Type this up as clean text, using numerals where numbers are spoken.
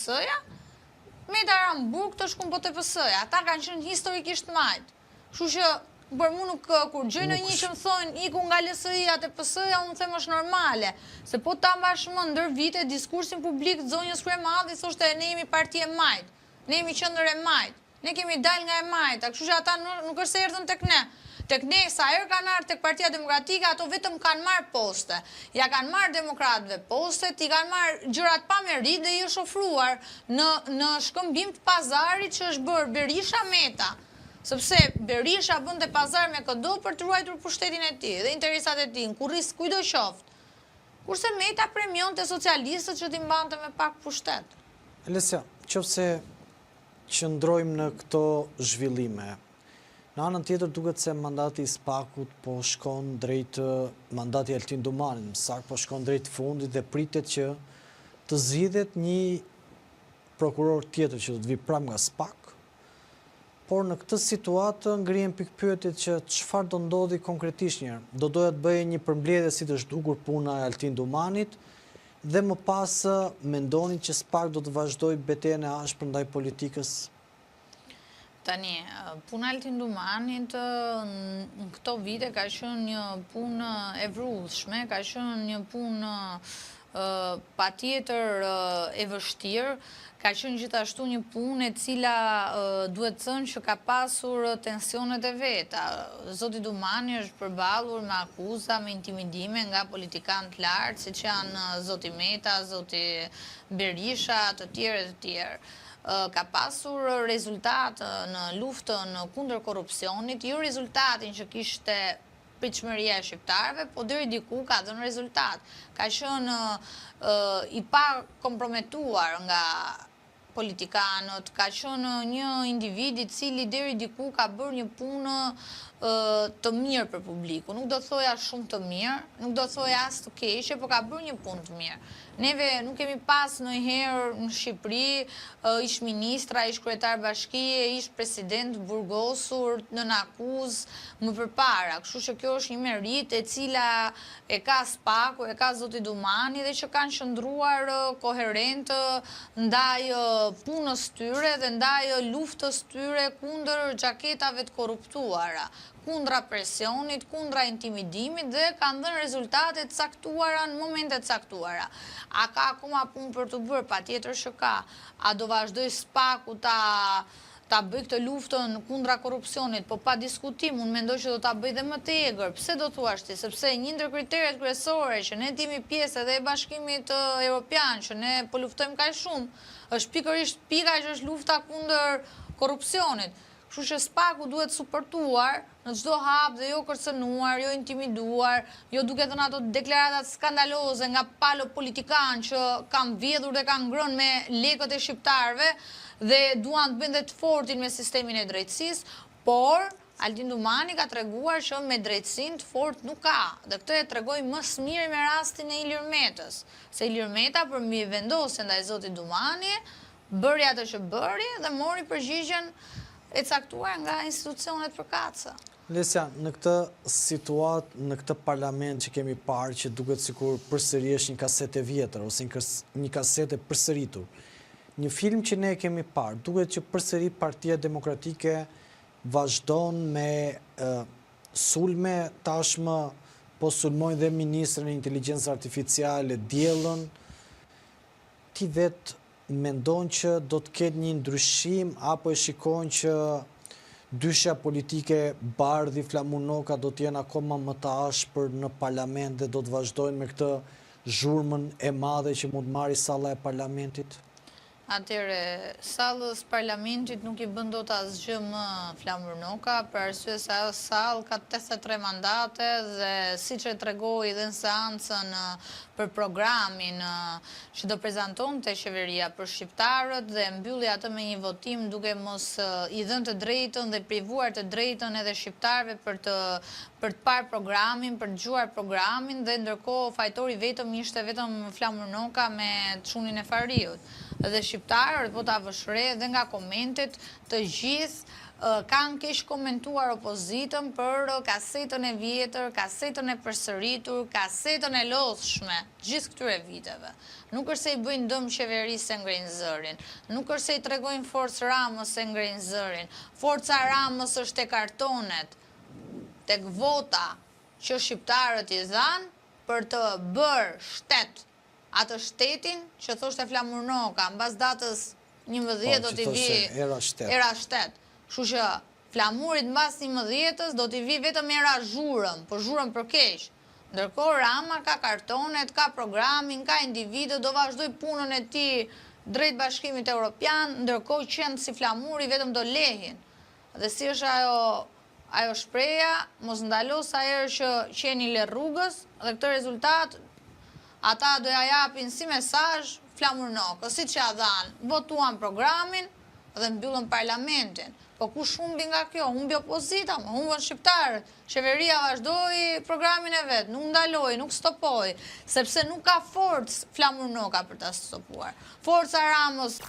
TPS-ja, Meta Ramburg të shkun po TPS-ja. Ata kanë qenë historikisht majtë. Kështu që për mu nuk kur gjë në një që më thonë iku nga LSI-ja TPS-ja, unë them është normale. Se po ta mbash më ndër vite diskursin publik të zonjës Kryemadhi thoshte ne jemi parti e majtë, ne jemi qendër e majtë, ne kemi dal nga e majta. Kështu që ata nuk është se erdhën tek ne. Tek ne, sa herë kanë ardhur tek Partia Demokratike, ato vetëm kanë marrë poste. Ja kanë marrë demokratëve postet, i kanë marrë gjërat pa merit dhe i është ofruar në shkëmbim të pazarit që është bërë Berisha Meta. Sepse Berisha bënte pazar me këdo për të ruajtur pushtetin e tij dhe interesat e tij, kurris kujdo qoftë. Kurse Meta premionte socialistët që t'i mbante me pak pushtet. Lesja, qofse qëndrojmë në këto zhvillime, në anën tjetër duket se mandati i SPAK-ut po shkon drejt mandati Altin Dumanin, saktë po shkon drejt fundit dhe pritet që të zgjidhet një prokuror tjetër që do të vi pranë nga SPAK. Por në këtë situatë ngrihen pikpyetjet që çfarë do ndodhi konkretisht njëherë. Do doja të bëjë një përmbledhje si të zhdukur puna e Altin Dumanit dhe më pas mendoni që SPAK do të vazhdojë betejën e ashpër ndaj politikës. Tani, puna Altin Dumanit në këto vite ka qenë një punë e vrrullshme, ka qenë një punë patjetër e vështirë, ka qenë gjithashtu një punë e cila duhet thënë që ka pasur tensionet e veta. Zoti Dumani është përballur me akuza, me intimidime nga politikanë të lartë, siç janë zoti Meta, zoti Berisha, të tjerë. Ka pasur rezultat në luftën kundër korrupsionit, jo rezultatin që kishte pritshmëria e shqiptarëve, po deri diku ka dhënë rezultat. Ka qenë i pa komprometuar nga politikanët, ka qenë një individ i cili deri diku ka bërë një punë të mirë për publiku. Nuk do thoja shumë të mirë, nuk do thoja as të keqe, por ka bërë një punë të mirë. Neve nuk kemi pas ndonjëherë në Shqipëri ish ministra, ish kryetar bashkie, ish president burgosur nën akuzë më përpara. Kështu që kjo është një merit e cila e ka SPAK-u, e ka zoti Dumani dhe që kanë qëndruar koherent ndaj punës tyre dhe ndaj luftës tyre kundër xhaketave të korruptuara, kundra presionit, kundra intimidimit dhe kanë dhënë rezultate të caktuara në momente të caktuara. A ka akoma punë për të bërë? Patjetër që ka. A do vazhdoj SPAK-u ta bëj këtë luftën kundra korrupsionit, po pa diskutim, unë mendoj që do ta bëj dhe më të egër. Pse do thuash ti? Sepse një ndër kriteret kryesore që ne jemi pjesë edhe e Bashkimit Evropian, që ne po luftojmë kaq shumë, është pikërisht pika që është lufta kundër korrupsionit. Kështu që SPAK-u duhet suportuar në çdo hap dhe jo kërcënuar, jo intimiduar, jo duke dhënë ato deklarata skandaloze nga palo politikan që kanë vjedhur dhe kanë ngrënë me lekët e shqiptarëve dhe duan të bëjnë të fortin me sistemin e drejtësisë, por Altin Dumani ka treguar që me drejtësinë të fortë nuk ka. Dhe këtë e tregoi më së miri me rastin e Ilir Metës. Se Ilir Meta për mi vendosje ndaj zotit Dumani, bëri atë që bëri dhe mori përgjigjen e caktuar nga institucionet përkatëse. Lesja, në këtë situatë, në këtë parlament që kemi parë që duket sikur përsëri është një kasetë e vjetër ose një kasetë e përsëritur. Një film që ne kemi parë, duket që përsëri Partia Demokratike vazhdon me sulme, tashmë po sulmojnë dhe ministrin e inteligjencës artificiale diellën. Ti vetë mendon që do të ketë një ndryshim apo e shikon që dyshja politike Bardhi, Flamunoka do të jenë akoma më të ashpër në parlament dhe do të vazhdojnë me këtë zhurmën e madhe që mund marrë salla e parlamentit? Atëre, sallës parlamentit nuk i bën dot asgjë më Flamunoka, për arsye se ajo sallë ka 83 mandate dhe siç e tregoi dhe në seancën për programin që do prezantonte qeveria për shqiptarët dhe mbylli atë me një votim duke mos i dhënë të drejtën dhe privuar të drejtën edhe shqiptarëve për të parë programin, për të dëgjuar programin dhe ndërkohë fajtori vetëm ishte vetëm Flamunoka me çunin e Fariut. dhe shqiptarët, po ta vëshre dhe nga komentet të gjithë, kanë keq komentuar opozitën për kasetën e vjetër, kasetën e përsëritur, kasetën e lodhshme, gjithë këtyre viteve. Nuk është se i bëjnë dëm qeverisë se ngrejnë zërin, nuk është se i tregojnë forcë Ramës se ngrejnë zërin. Forca Ramës është tek kartonet, tek vota që shqiptarët i dhanë për të bërë shtet, atë shtetin që thoshte Flamur Noka, mbas datës 11 do t'i vi era shtet. Kështu që flamurit mbas 11-ës do t'i vi vetëm era zhurëm, po zhurëm për keq. Ndërkohë Rama ka kartonet, ka programin, ka individë, do vazhdoj punën e tij drejt Bashkimit Evropian, ndërkohë qenë si flamuri vetëm do lehin. Dhe si është ajo shpreha, mos ndalos ajo që qeni le rrugës, dhe këtë rezultat ata do ja japin si mesazh Flamur Nokës, siç ja dhanë, votuan programin dhe mbyllën parlamentin. Po kush humbi nga kjo? Humbi opozita, humbën shqiptarët. Qeveria vazhdoi programin e vet, nuk ndaloi, nuk stopoi, sepse nuk ka forcë Flamur Noka për ta stopuar. Forca Ramës